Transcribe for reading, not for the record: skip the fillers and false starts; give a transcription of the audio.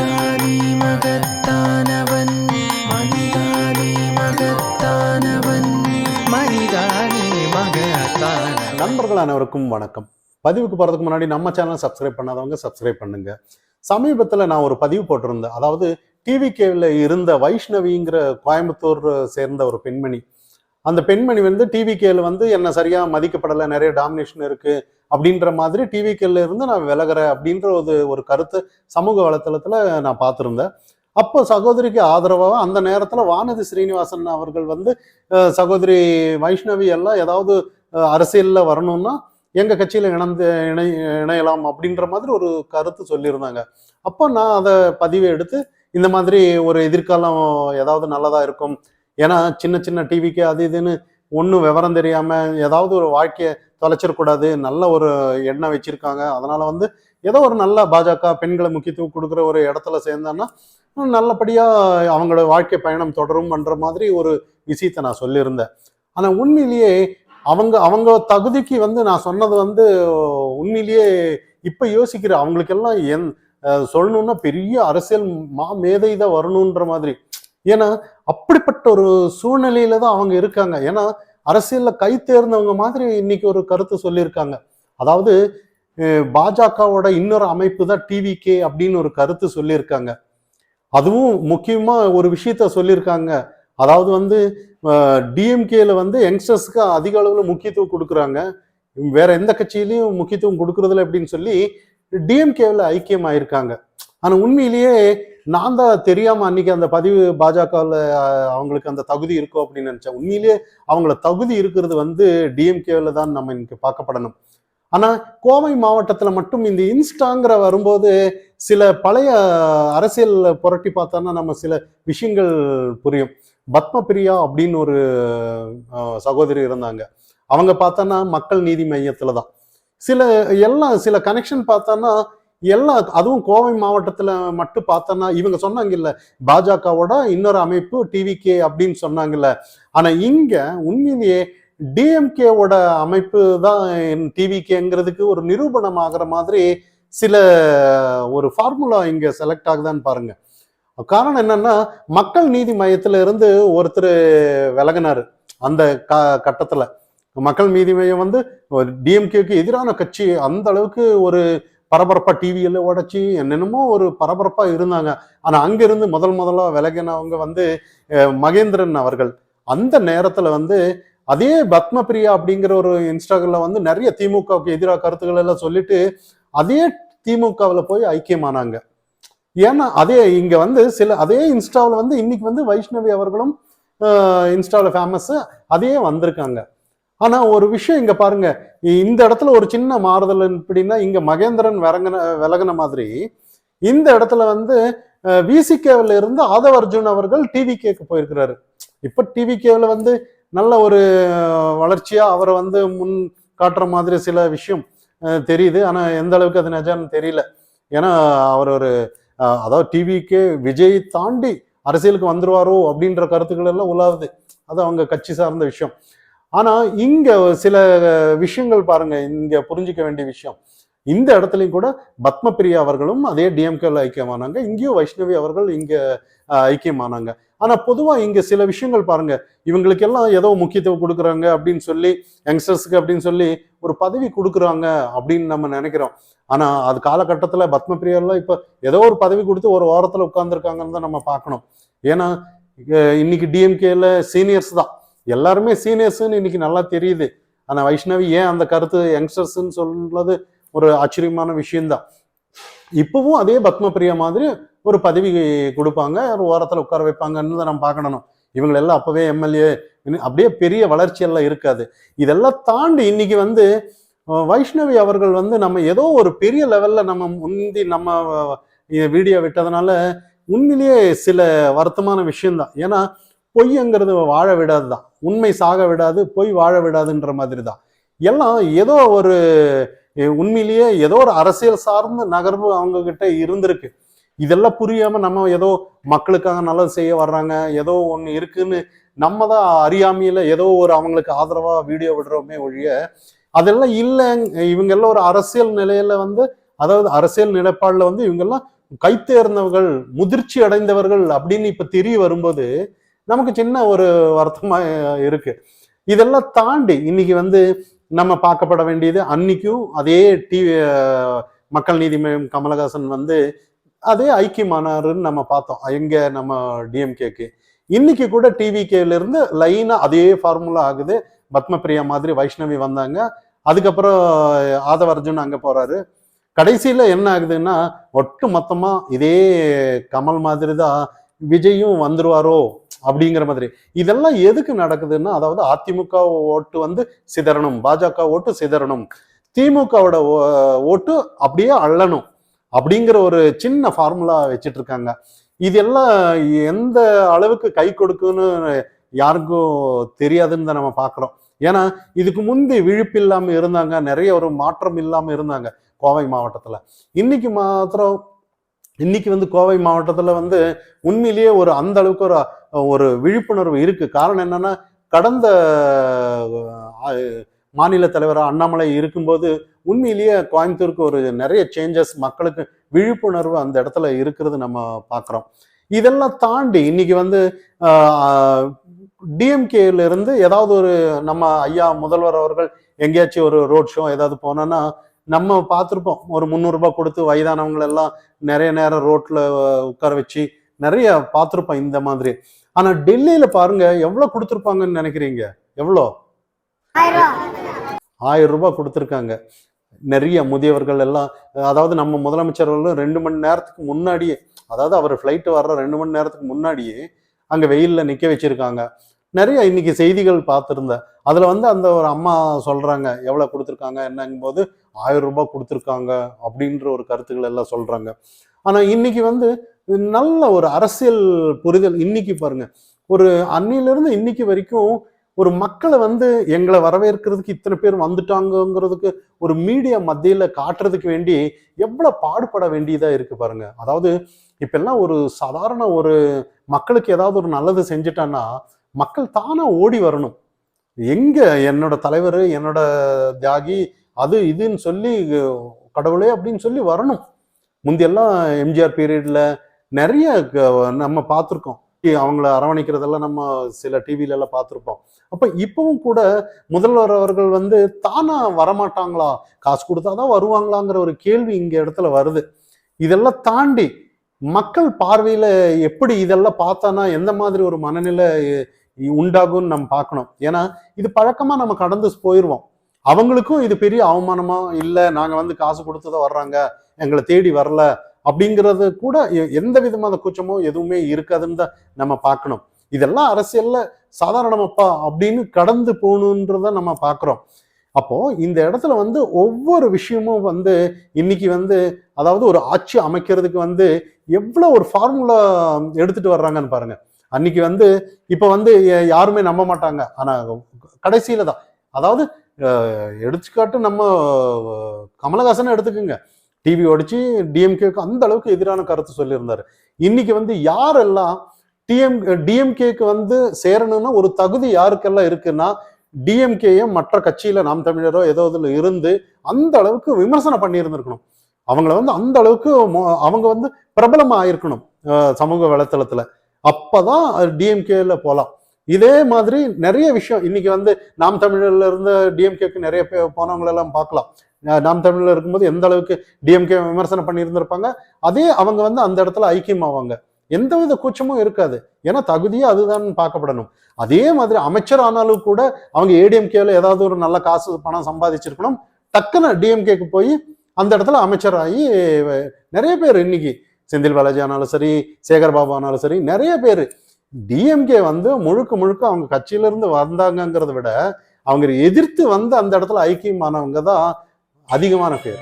மனிதானே மகத்தானவன், மனிதானே மகத்தானவன், மனிதானே மகத்தானவன். நண்பர்கள் அனைவருக்கும் வணக்கம். பதிவுக்கு போறதுக்கு முன்னாடி நம்ம சேனல் சப்ஸ்கிரைப் பண்ணாதவங்க சப்ஸ்கிரைப் பண்ணுங்க. சமீபத்தில் நான் ஒரு பதிவு போட்டிருந்தேன். அதாவது டிவிகேவில் இருந்த வைஷ்ணவிங்கிற கோயம்புத்தூர் சேர்ந்த ஒரு பெண்மணி. அந்த பெண்மணி வந்து டிவிகேல வந்து என்ன சரியா மதிக்கப்படலை, நிறைய டாமினேஷன் இருக்கு அப்படின்ற மாதிரி டிவிகேல இருந்து நான் விலகிறேன் அப்படின்ற ஒரு கருத்து சமூக வலைத்தளத்துல நான் பார்த்துருந்தேன். அப்போ சகோதரிக்கு ஆதரவாக அந்த நேரத்துல வானதி ஸ்ரீனிவாசன் அவர்கள் வந்து சகோதரி வைஷ்ணவி எல்லாம் ஏதாவது அரசியல்ல வரணும்னா எங்க கட்சியில இணையலாம் அப்படின்ற மாதிரி ஒரு கருத்து சொல்லியிருந்தாங்க. அப்போ நான் அதை பதிவை எடுத்து இந்த மாதிரி ஒரு எதிர்காலம் ஏதாவது நல்லதா இருக்கும், ஏன்னா சின்ன சின்ன டிவிக்கு அது இதுன்னு ஒன்றும் விவரம் தெரியாம ஏதாவது ஒரு வாழ்க்கையை தொலைச்சிடக்கூடாது, நல்ல ஒரு எண்ணம் வச்சிருக்காங்க, அதனால வந்து ஏதோ ஒரு நல்ல பாஜக பெண்களை முக்கியத்துவம் கொடுக்குற ஒரு இடத்துல சேர்ந்தான்னா நல்லபடியா அவங்களோட வாழ்க்கை பயணம் தொடரும்ன்ற மாதிரி ஒரு விஷயத்தை நான் சொல்லியிருந்தேன். ஆனா உண்மையிலேயே அவங்க தகுதிக்கு வந்து நான் சொன்னது வந்து உண்மையிலேயே இப்ப யோசிக்கிற அவங்களுக்கெல்லாம் சொல்லணும்னா பெரிய அரசியல் மேதை தான் வரணுன்ற மாதிரி. ஏன்னா அப்படிப்பட்ட ஒரு சூழ்நிலையில தான் அவங்க இருக்காங்க. ஏன்னா அரசியல்ல கை தேர்ந்தவங்க மாதிரி இன்னைக்கு ஒரு கருத்து சொல்லியிருக்காங்க. அதாவது பாஜகவோட இன்னொரு அமைப்பு தான் டிவிகே அப்படின்னு ஒரு கருத்து சொல்லியிருக்காங்க. அதுவும் முக்கியமா ஒரு விஷயத்த சொல்லியிருக்காங்க. அதாவது வந்து டிஎம்கேல வந்து யங்ஸ்டர்ஸ்க்கு அதிக அளவுல முக்கியத்துவம் கொடுக்குறாங்க, வேற எந்த கட்சியிலையும் முக்கியத்துவம் கொடுக்கறதில்ல அப்படின்னு சொல்லி டிஎம்கேவில் ஐக்கியம் ஆயிருக்காங்க. ஆனா உண்மையிலேயே நான் தான் தெரியாம அன்னைக்கு அந்த பதிவு பாஜகவில் அவங்களுக்கு அந்த தகுதி இருக்கும் அப்படின்னு நினைச்சேன். உண்மையிலேயே அவங்கள தகுதி இருக்கிறது வந்து டிஎம்கேவில் தான் நம்ம இன்னைக்கு பார்க்கப்படணும். ஆனா கோவை மாவட்டத்துல மட்டும் இந்த இன்ஸ்டாங்கிற வரும்போது சில பழைய அரசியல் புரட்டி பார்த்தோன்னா நம்ம சில விஷயங்கள் புரியும். பத்மபிரியா அப்படின்னு ஒரு சகோதரி இருந்தாங்க. அவங்க பார்த்தோன்னா மக்கள் நீதி மையத்துல தான் சில கனெக்ஷன் பார்த்தோன்னா எல்லாம், அதுவும் கோவை மாவட்டத்துல மட்டும் பார்த்தோன்னா இவங்க சொன்னாங்கல்ல பாஜகவோட இன்னொரு அமைப்பு டிவிகே அப்படின்னு சொன்னாங்கல்ல. ஆனா இங்க உண்மையிலேயே டிஎம்கேவோட அமைப்பு தான் டிவிகேங்கிறதுக்கு ஒரு நிரூபணம் ஆகிற மாதிரி சில ஒரு ஃபார்முலா இங்க செலக்ட் ஆகுதான்னு பாருங்க. காரணம் என்னன்னா மக்கள் நீதி மையத்துல இருந்து ஒருத்தர் விலகினாரு. அந்த கட்டத்துல மக்கள் நீதி மையம் வந்து டிஎம்கேக்கு எதிரான கட்சி, அந்த அளவுக்கு ஒரு பரபரப்பா டிவியில உடைச்சி என்னென்னமோ ஒரு பரபரப்பா இருந்தாங்க. ஆனா அங்கிருந்து முதலா விலகினவங்க வந்து மகேந்திரன் அவர்கள். அந்த நேரத்துல வந்து அதே பத்மபிரியா அப்படிங்கிற ஒரு இன்ஸ்டாகிராம்ல வந்து நிறைய திமுகவுக்கு எதிராக கருத்துக்கள் எல்லாம் சொல்லிட்டு அதே திமுகவில் போய் ஐக்கியமானாங்க. ஏன்னா அதே இங்க வந்து அதே இன்ஸ்டாவில் வந்து இன்னைக்கு வந்து வைஷ்ணவி அவர்களும் இன்ஸ்டாவில் ஃபேமஸ் அதே வந்திருக்காங்க. ஆனா ஒரு விஷயம் இங்க பாருங்க, இந்த இடத்துல ஒரு சின்ன மாறுதல் எப்படின்னா இங்க மகேந்திரன் விலகின மாதிரி இந்த இடத்துல வந்து விசிகேவில் இருந்து ஆதவ் அர்ஜுன் அவர்கள் டிவிகேக்கு போயிருக்கிறாரு. இப்ப டிவிகேவில் வந்து நல்ல ஒரு வளர்ச்சியா அவரை வந்து முன் காட்டுற மாதிரி சில விஷயம் தெரியுது. ஆனா எந்த அளவுக்கு அது நிஜம்னு தெரியல. ஏன்னா அவர் அதாவது டிவிகே விஜய் தாண்டி அரசியலுக்கு வந்துருவாரோ அப்படின்ற கருத்துக்கள் எல்லாம் உலாவுது. அது அவங்க கட்சி சார்ந்த விஷயம். ஆனா இங்க சில விஷயங்கள் பாருங்க, இங்க புரிஞ்சுக்க வேண்டிய விஷயம். இந்த இடத்துலயும் கூட பத்மபிரியா அவர்களும் அதே டிஎம்கேல ஐக்கியமானாங்க, இங்கேயும் வைஷ்ணவி அவர்கள் இங்க ஐக்கியமானாங்க. ஆனா பொதுவா இங்க சில விஷயங்கள் பாருங்க, இவங்களுக்கு எல்லாம் ஏதோ முக்கியத்துவம் கொடுக்குறாங்க அப்படின்னு சொல்லி யங்ஸ்டர்ஸ்க்கு அப்படின்னு சொல்லி ஒரு பதவி கொடுக்குறாங்க அப்படின்னு நம்ம நினைக்கிறோம். ஆனா அது காலகட்டத்துல பத்மபிரியாலாம் இப்ப ஏதோ ஒரு பதவி கொடுத்து ஒரு ஓரத்துல உட்கார்ந்துருக்காங்கன்னு தான் நம்ம பார்க்கணும். ஏன்னா இன்னைக்கு டிஎம்கேல சீனியர்ஸ் தான், எல்லாருமே சீனியர்ஸ்ன்னு இன்னைக்கு நல்லா தெரியுது. ஆனா வைஷ்ணவி ஏன் அந்த கருத்து யங்ஸ்டர்ஸ்ன்னு சொல்றது ஒரு ஆச்சரியமான விஷயம்தான். இப்பவும் அதே பத்மபிரியா மாதிரி ஒரு பதவி கொடுப்பாங்க, ஒரு ஓரத்துல உட்கார வைப்பாங்கன்னு தான் நம்ம பார்க்கணும். இவங்க எல்லாம் அப்பவே எம்எல்ஏ அப்படியே பெரிய வளர்ச்சி எல்லாம் இருக்காது. இதெல்லாம் தாண்டி இன்னைக்கு வந்து வைஷ்ணவி அவர்கள் வந்து நம்ம ஏதோ ஒரு பெரிய லெவல்ல நம்ம முந்தி நம்ம வீடியோ விட்டதுனால உண்மையிலேயே சில வருத்தமான விஷயம்தான். ஏன்னா பொய்ங்கிறது வாழ விடாதுதான், உண்மை சாக விடாது, பொய் வாழ விடாதுன்ற மாதிரி தான். எல்லாம் ஏதோ ஒரு உண்மையிலேயே ஏதோ ஒரு அரசியல் சார்ந்த நகர்வு அவங்க கிட்ட இருந்திருக்கு. இதெல்லாம் புரியாம நம்ம ஏதோ மக்களுக்காக நல்லது செய்ய வர்றாங்க, ஏதோ ஒண்ணு இருக்குன்னு நம்ம தான் அறியாமையில ஏதோ ஒரு அவங்களுக்கு ஆதரவா வீடியோ விடுறோமே ஒழிய அதெல்லாம் இல்லை. இவங்க எல்லாம் ஒரு அரசியல் நிலையில வந்து, அதாவது அரசியல் நிலைப்பாடுல வந்து இவங்க எல்லாம் கைத்தேர்ந்தவர்கள், முதிர்ச்சி அடைந்தவர்கள் அப்படின்னு இப்ப தெரிய வரும்போது நமக்கு சின்ன ஒரு வருத்தமா இருக்கு. இதெல்லாம் தாண்டி இன்னைக்கு வந்து நம்ம பார்க்கப்பட வேண்டியது, அன்னைக்கும் அதே மக்கள் நீதி மய்யம் கமலஹாசன் வந்து அதே ஐக்கியமானாருன்னு நம்ம பார்த்தோம். எங்க நம்ம டிஎம்கேக்கு. இன்னைக்கு கூட டிவிகேல இருந்து லைனா அதே ஃபார்முலா ஆகுது. பத்மபிரியா மாதிரி வைஷ்ணவி வந்தாங்க. அதுக்கப்புறம் ஆதவ அர்ஜுன் அங்க போறாரு. கடைசியில என்ன ஆகுதுன்னா, ஒட்டு மொத்தமா இதே கமல் மாதிரி தான் விஜயும் வந்துருவாரோ அப்படிங்கிற மாதிரி. இதெல்லாம் எதுக்கு நடக்குதுன்னா, அதாவது அதிமுக ஓட்டு வந்து சிதறணும், பாஜக ஓட்டு சிதறணும், திமுகவோட ஓட்டு அப்படியே அள்ளணும் அப்படிங்கிற ஒரு சின்ன ஃபார்முலா வச்சுட்டு இருக்காங்க. இதெல்லாம் எந்த அளவுக்கு கை கொடுக்குன்னு யாருக்கும் தெரியாதுன்னு தான் நம்ம பார்க்குறோம். ஏன்னா இதுக்கு முந்தி விழிப்பு இல்லாம இருந்தாங்க, நிறைய ஒரு மாற்றம் இல்லாம இருந்தாங்க கோவை மாவட்டத்துல. இன்னைக்கு வந்து கோவை மாவட்டத்துல வந்து உண்மையிலேயே ஒரு அந்த அளவுக்கு ஒரு விழிப்புணர்வு இருக்கு. காரணம் என்னன்னா, கடந்த மாநில தலைவராக அண்ணாமலை இருக்கும்போது உண்மையிலேயே கோயம்புத்தூருக்கு ஒரு நிறைய சேஞ்சஸ், மக்களுக்கு விழிப்புணர்வு அந்த இடத்துல இருக்கிறது நம்ம பார்க்குறோம். இதெல்லாம் தாண்டி இன்னைக்கு வந்து டிஎம்கேல இருந்து ஏதாவது ஒரு நம்ம ஐயா முதல்வர் அவர்கள் எங்கேயாச்சும் ஒரு ரோட் ஷோ ஏதாவது போனோன்னா நம்ம பார்த்துருப்போம். ஒரு 300 ரூபாய் கொடுத்து வயதானவங்க எல்லாம் நிறைய நேரம் ரோட்ல உட்கார வச்சு நிறைய பார்த்துருப்போம் இந்த மாதிரி. ஆனா டெல்லியில பாருங்க எவ்வளவு கொடுத்துருப்பாங்கன்னு நினைக்கிறீங்க? எவ்வளோ? 1000 ரூபாய் கொடுத்துருக்காங்க. நிறைய முதியவர்கள் எல்லாம், அதாவது நம்ம முதலமைச்சர்களும் 2 மணி நேரத்துக்கு முன்னாடியே, அதாவது அவர் ஃப்ளைட்டு வர்ற 2 மணி நேரத்துக்கு முன்னாடியே அங்க வெயில்ல நிக்க வச்சிருக்காங்க. நிறைய இன்னைக்கு செய்திகள் பார்த்துருந்தேன். அதுல வந்து அந்த ஒரு அம்மா சொல்றாங்க எவ்வளவு கொடுத்துருக்காங்க என்னங்கும் போது 1000 ரூபாய் கொடுத்துருக்காங்க அப்படின்ற ஒரு கருத்துக்கள் எல்லாம் சொல்றாங்க. ஆனா இன்னைக்கு வந்து நல்ல ஒரு அரசியல் புரிதல் இன்னைக்கு பாருங்க, ஒரு அன்னிலிருந்து இன்னைக்கு வரைக்கும் ஒரு மக்களை வந்து எங்களை வரவேற்கிறதுக்கு இத்தனை பேர் வந்துட்டாங்கிறதுக்கு ஒரு மீடியா மத்தியில காட்டுறதுக்கு வேண்டி எவ்வளவு பாடுபட வேண்டியதா இருக்கு பாருங்க. அதாவது இப்ப எல்லாம் ஒரு சாதாரண ஒரு மக்களுக்கு ஏதாவது ஒரு நல்லது செஞ்சுட்டான்னா மக்கள் தானா ஓடி வரணும். எங்க என்னோட தலைவர், என்னோட தியாகி, அது இதுன்னு சொல்லி கடவுளே அப்படின்னு சொல்லி வரணும். முந்தியெல்லாம் எம்ஜிஆர் பீரியட்ல நிறைய நம்ம பார்த்துருக்கோம். அவங்கள அரவணைக்கிறதெல்லாம் நம்ம சில டிவில எல்லாம் பார்த்துருப்போம். அப்ப இப்பவும் கூட முதல்வர் அவர்கள் வந்து தானா வரமாட்டாங்களா, காசு கொடுத்தாதான் வருவாங்களாங்கிற ஒரு கேள்வி இங்க இடத்துல வருது. இதெல்லாம் தாண்டி மக்கள் பார்வையில எப்படி இதெல்லாம் பார்த்தானா எந்த மாதிரி ஒரு மனநிலை உண்டாகும்னு நம்ம பார்க்கணும். ஏன்னா இது பழக்கமா நம்ம கடந்து போயிடுவோம். அவங்களுக்கும் இது பெரிய அவமானமா இல்லை, நாங்க வந்து காசு கொடுத்துதான் வர்றாங்க, எங்களை தேடி வரல அப்படிங்கிறது கூட எந்த விதமான கூச்சமோ எதுவுமே இருக்காதுன்னு தான் நம்ம பார்க்கணும். இதெல்லாம் அரசியல்ல சாதாரணமாப்பா அப்படின்னு கடந்து போகணுன்றத நம்ம பார்க்குறோம். அப்போ இந்த இடத்துல வந்து ஒவ்வொரு விஷயமும் வந்து இன்னைக்கு வந்து, அதாவது ஒரு ஆட்சி அமைக்கிறதுக்கு வந்து எவ்வளவு ஒரு ஃபார்முலா எடுத்துட்டு வர்றாங்கன்னு பாருங்க. அன்னைக்கு வந்து இப்ப வந்து யாருமே நம்ப மாட்டாங்க. ஆனா கடைசியில தான், அதாவது எடுத்துக்காட்டு நம்ம கமலஹாசன் எடுத்துக்குங்க, டிவி ஒடிச்சு டிஎம்கேக்கு அந்த அளவுக்கு எதிரான கருத்து சொல்லியிருந்தாரு. இன்னைக்கு வந்து யாரெல்லாம் டிஎம்கேக்கு வந்து சேரணும்னா ஒரு தகுதி யாருக்கெல்லாம் இருக்குன்னா, டிஎம்கேயும் மற்ற கட்சியில நாம் தமிழரோ ஏதோ இதுல இருந்து அந்த அளவுக்கு விமர்சனம் பண்ணி இருந்திருக்கணும். அவங்கள வந்து அந்த அளவுக்கு அவங்க வந்து பிரபலமா ஆயிருக்கணும் சமூக வலைத்தளத்துல. அப்பதான் டிஎம்கேல போலாம். இதே மாதிரி நிறைய விஷயம் இன்னைக்கு வந்து நாம் தமிழர்ல இருந்த டிஎம்கேக்கு நிறைய பேர் போனவங்களெல்லாம் பார்க்கலாம். நாம் தமிழ்ல இருக்கும்போது எந்த அளவுக்கு டிஎம்கே விமர்சனம் பண்ணி இருந்திருப்பாங்க, அதே அவங்க வந்து அந்த இடத்துல ஐக்கியமாவாங்க. எந்தவித கூச்சமும் இருக்காது. ஏன்னா தகுதியே அதுதான் பார்க்கப்படணும். அதே மாதிரி அமைச்சர் ஆனாலும் கூட அவங்க ஏடிஎம்கேல ஏதாவது ஒரு நல்ல காசு பணம் சம்பாதிச்சிருக்கணும். டக்குன்னு டிஎம்கேக்கு போய் அந்த இடத்துல அமைச்சராகி நிறைய பேர் இன்னைக்கு செந்தில் பாலாஜி ஆனாலும் சரி, சேகர் பாபு ஆனாலும் சரி, நிறைய பேர் டிஎம்கே வந்து முழுக்க முழுக்க அவங்க கட்சியில இருந்து வந்தாங்கிறத விட அவங்க எதிர்த்து வந்து அந்த இடத்துல ஐக்கியமானவங்க தான் அதிகமான பேர்.